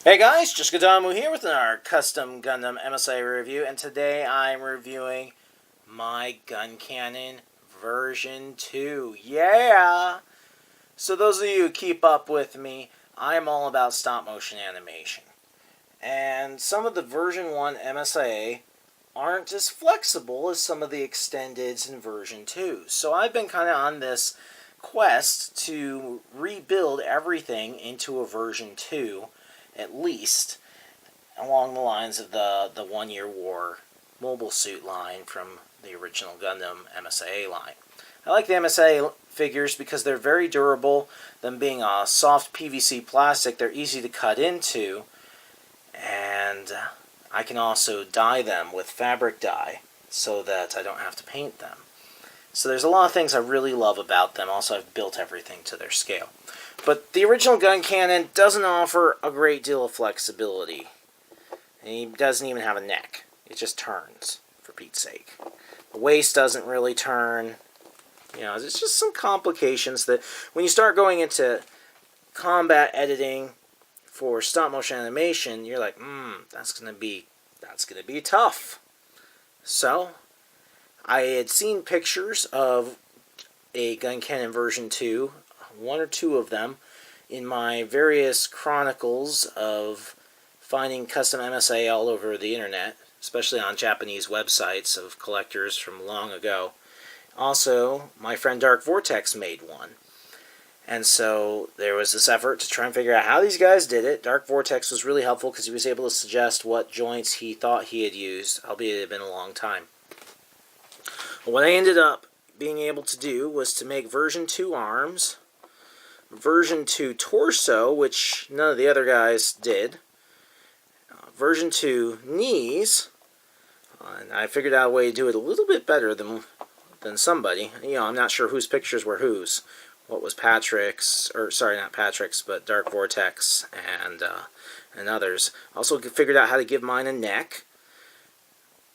Hey guys, just Guncannon here with our custom Gundam MSA review, and today I'm reviewing my Guncannon version 2. Yeah! So those of you who keep up with me, I'm all about stop motion animation. And some of the version 1 MSA aren't as flexible as some of the extendeds in version 2. So I've been kind of on this quest to rebuild everything into a version 2, at least, along the lines of the 1 Year War mobile suit line from the original Gundam MSA line. I like the MSA figures because they're very durable. Them being a soft PVC plastic, they're easy to cut into, and I can also dye them with fabric dye so that I don't have to paint them. So there's a lot of things I really love about them. Also, I've built everything to their scale. But the original Guncannon doesn't offer a great deal of flexibility. And he doesn't even have a neck. It just turns, for Pete's sake. The waist doesn't really turn. You know, it's just some complications that when you start going into combat editing for stop motion animation, you're like, that's gonna be tough. So I had seen pictures of a Guncannon version 2, one or two of them, in my various chronicles of finding custom MSA all over the internet, especially on Japanese websites of collectors from long ago. Also, my friend Dark Vortex made one. And so there was this effort to try and figure out how these guys did it. Dark Vortex was really helpful because he was able to suggest what joints he thought he had used, albeit it had been a long time. What I ended up being able to do was to make version 2 arms, version 2 torso, which none of the other guys did, version 2 knees, and I figured out a way to do it a little bit better than somebody. You know, I'm not sure whose pictures were whose. What was Patrick's, or sorry, not Patrick's, but Dark Vortex and others. Also figured out how to give mine a neck.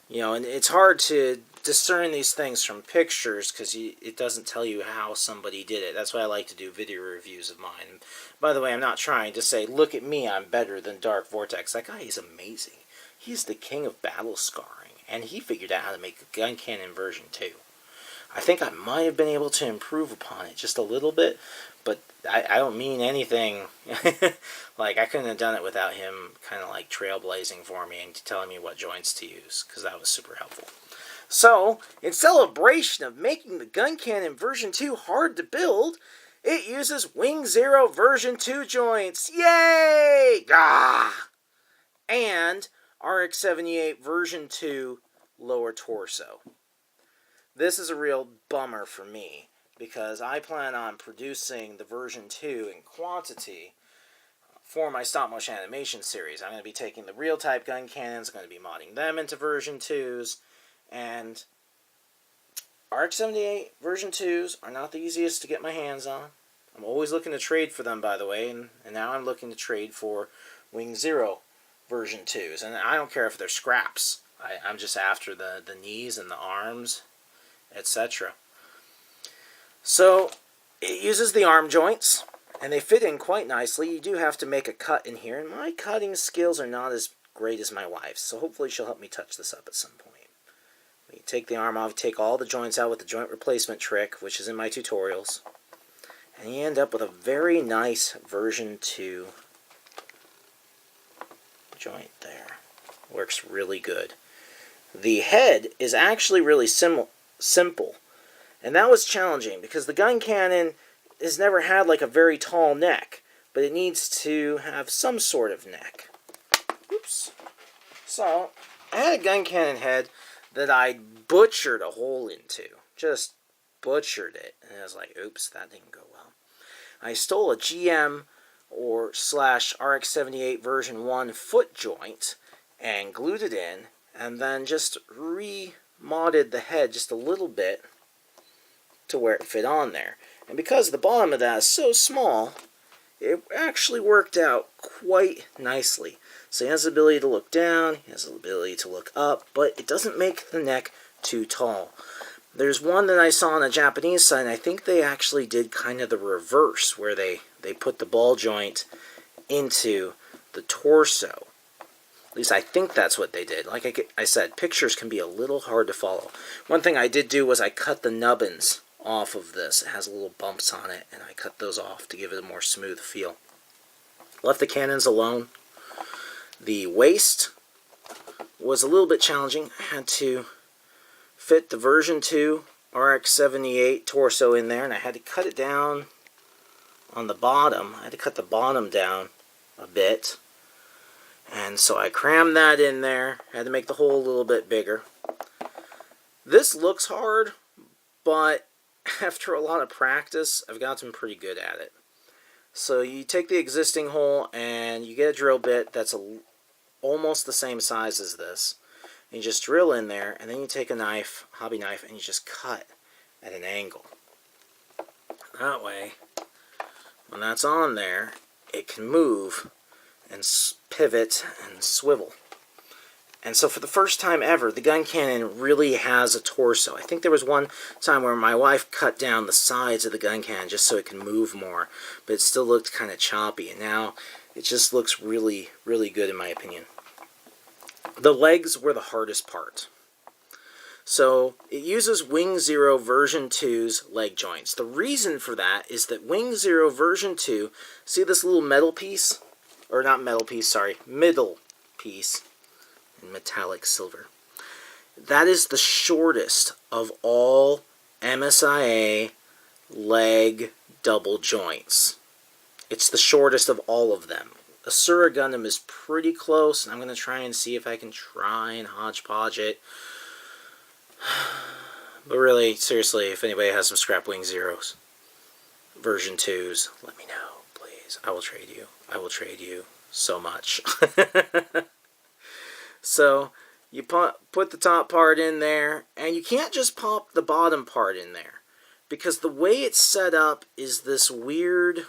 You know, and it's hard to discern these things from pictures because it doesn't tell you how somebody did it. That's why I like to do video reviews of mine. And by the way, I'm not trying to say, look at me, I'm better than Dark Vortex. That guy is amazing. He's the king of battle scarring, and he figured out how to make a Guncannon version 2. I think I might have been able to improve upon it just a little bit, but I don't mean anything. Like, I couldn't have done it without him kind of like trailblazing for me and telling me what joints to use, because that was super helpful. So, in celebration of making the Guncannon version 2 hard to build, it uses Wing Zero version 2 joints. Yay! Ah! And RX-78 version 2 lower torso. This is a real bummer for me, because I plan on producing the version 2 in quantity for my stop motion animation series. I'm going to be taking the real type Guncannons, I'm going to be modding them into version 2s, and RX-78 version 2s are not the easiest to get my hands on. I'm always looking to trade for them, by the way, and now I'm looking to trade for Wing Zero version 2s, and I don't care if they're scraps. I'm just after the knees and the arms, etc. So it uses the arm joints, and they fit in quite nicely. You do have to make a cut in here, and my cutting skills are not as great as my wife's, so hopefully she'll help me touch this up at some point. You take the arm off, take all the joints out with the joint replacement trick, which is in my tutorials, and you end up with a very nice version 2 joint there. Works really good. The head is actually really simple, and that was challenging because the Guncannon has never had like a very tall neck, but it needs to have some sort of neck. Oops. So I had a Guncannon head that I butchered a hole into, just butchered it, and I was like, oops, that didn't go well. I stole a GM or / RX-78 version 1 foot joint and glued it in, and then just remodded the head just a little bit to where it fit on there. And because the bottom of that is so small, it actually worked out quite nicely. So he has the ability to look down, he has the ability to look up, but it doesn't make the neck too tall. There's one that I saw on the Japanese side, and I think they actually did kind of the reverse, where they put the ball joint into the torso. At least I think that's what they did. Like I said, pictures can be a little hard to follow. One thing I did do was I cut the nubbins off of this. It has little bumps on it, and I cut those off to give it a more smooth feel. Left the cannons alone. The waist was a little bit challenging. I had to fit the version 2 RX-78 torso in there, and I had to cut it down on the bottom. I had to cut the bottom down a bit. And so I crammed that in there. I had to make the hole a little bit bigger. This looks hard, but after a lot of practice, I've gotten pretty good at it. So you take the existing hole and you get a drill bit that's almost the same size as this. And you just drill in there, and then you take a knife, hobby knife, and you just cut at an angle. That way, when that's on there, it can move and pivot and swivel. And so for the first time ever, the Guncannon really has a torso. I think there was one time where my wife cut down the sides of the Guncannon just so it can move more, but it still looked kind of choppy, and now it just looks really, really good in my opinion. The legs were the hardest part. So it uses Wing Zero version 2's leg joints. The reason for that is that Wing Zero version 2, see this little metal piece? Or not metal piece, sorry, middle piece in metallic silver. That is the shortest of all MSIA leg double joints. It's the shortest of all of them. Asura Gundam is pretty close, and I'm going to try and see if I can try and hodgepodge it. But really, seriously, if anybody has some scrap Wing Zeros, version 2s, let me know, please. I will trade you. I will trade you so much. So, you put the top part in there, and you can't just pop the bottom part in there, because the way it's set up is this weird,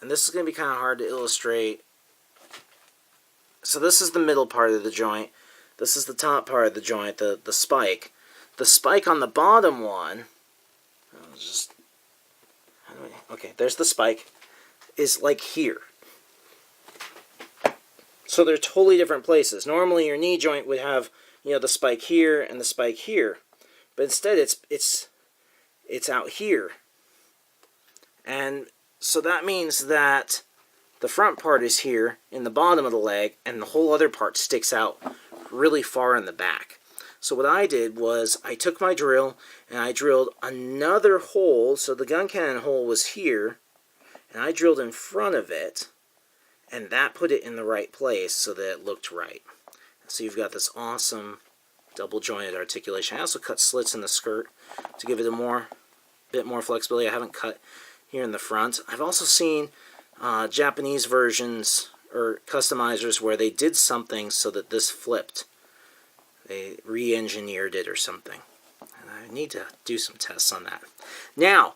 and this is going to be kind of hard to illustrate. So this is the middle part of the joint. This is the top part of the joint, the spike. The spike on the bottom one, okay, there's the spike, is like here. So they're totally different places. Normally your knee joint would have, you know, the spike here and the spike here. But instead it's out here. And so that means that the front part is here in the bottom of the leg, and the whole other part sticks out really far in the back. So what I did was I took my drill and I drilled another hole. So the Guncannon hole was here, and I drilled in front of it, and that put it in the right place so that it looked right. So you've got this awesome double jointed articulation. I also cut slits in the skirt to give it a bit more flexibility. I haven't cut here in the front. I've also seen Japanese versions or customizers where they did something so that this flipped. They re-engineered it or something. And I need to do some tests on that. Now,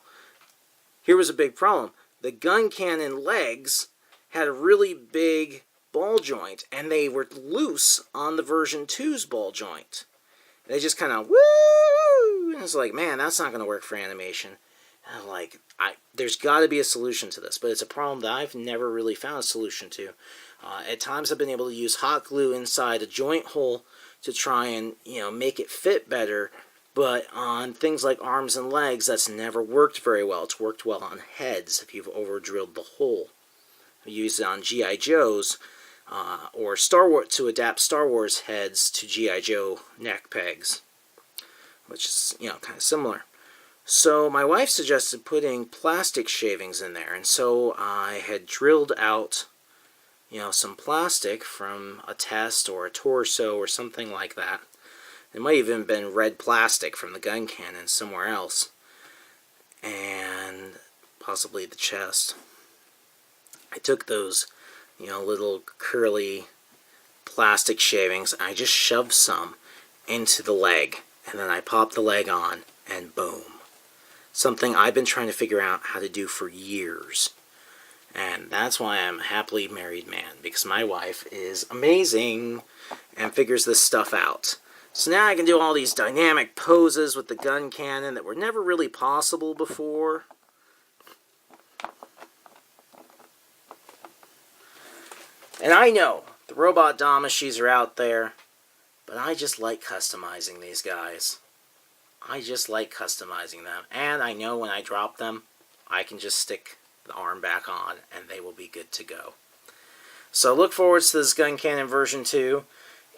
here was a big problem. The Guncannon legs had a really big ball joint, and they were loose on the version 2's ball joint. They just kind of, woo! And it's like, man, that's not going to work for animation. And I'm like, there's got to be a solution to this, but it's a problem that I've never really found a solution to. At times I've been able to use hot glue inside a joint hole to try and, you know, make it fit better, but on things like arms and legs, that's never worked very well. It's worked well on heads if you've over-drilled the hole. I use it on G.I. Joes or Star Wars to adapt Star Wars heads to G.I. Joe neck pegs, which is, you know, kind of similar. So my wife suggested putting plastic shavings in there, and so I had drilled out, you know, some plastic from a test or a torso or something like that. It might have even been red plastic from the Guncannon somewhere else, and possibly the chest. I took those, you know, little curly plastic shavings, and I just shoved some into the leg, and then I popped the leg on, and boom. Something I've been trying to figure out how to do for years. And that's why I'm a happily married man, because my wife is amazing and figures this stuff out. So now I can do all these dynamic poses with the Guncannon that were never really possible before. And I know the robot Damashis are out there, but I just like customizing these guys. I just like customizing them. And I know when I drop them, I can just stick the arm back on and they will be good to go. So look forward to this Guncannon version 2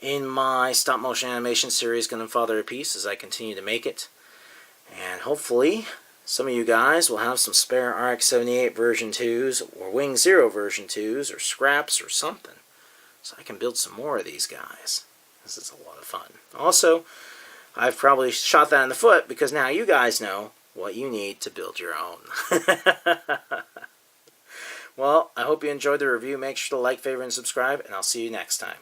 in my stop motion animation series Gundam Father of Peace as I continue to make it. And hopefully some of you guys will have some spare RX-78 version 2s or Wing Zero version 2s or scraps or something, so I can build some more of these guys. This is a lot of fun. Also, I've probably shot that in the foot because now you guys know what you need to build your own. Well, I hope you enjoyed the review. Make sure to like, favorite, and subscribe, and I'll see you next time.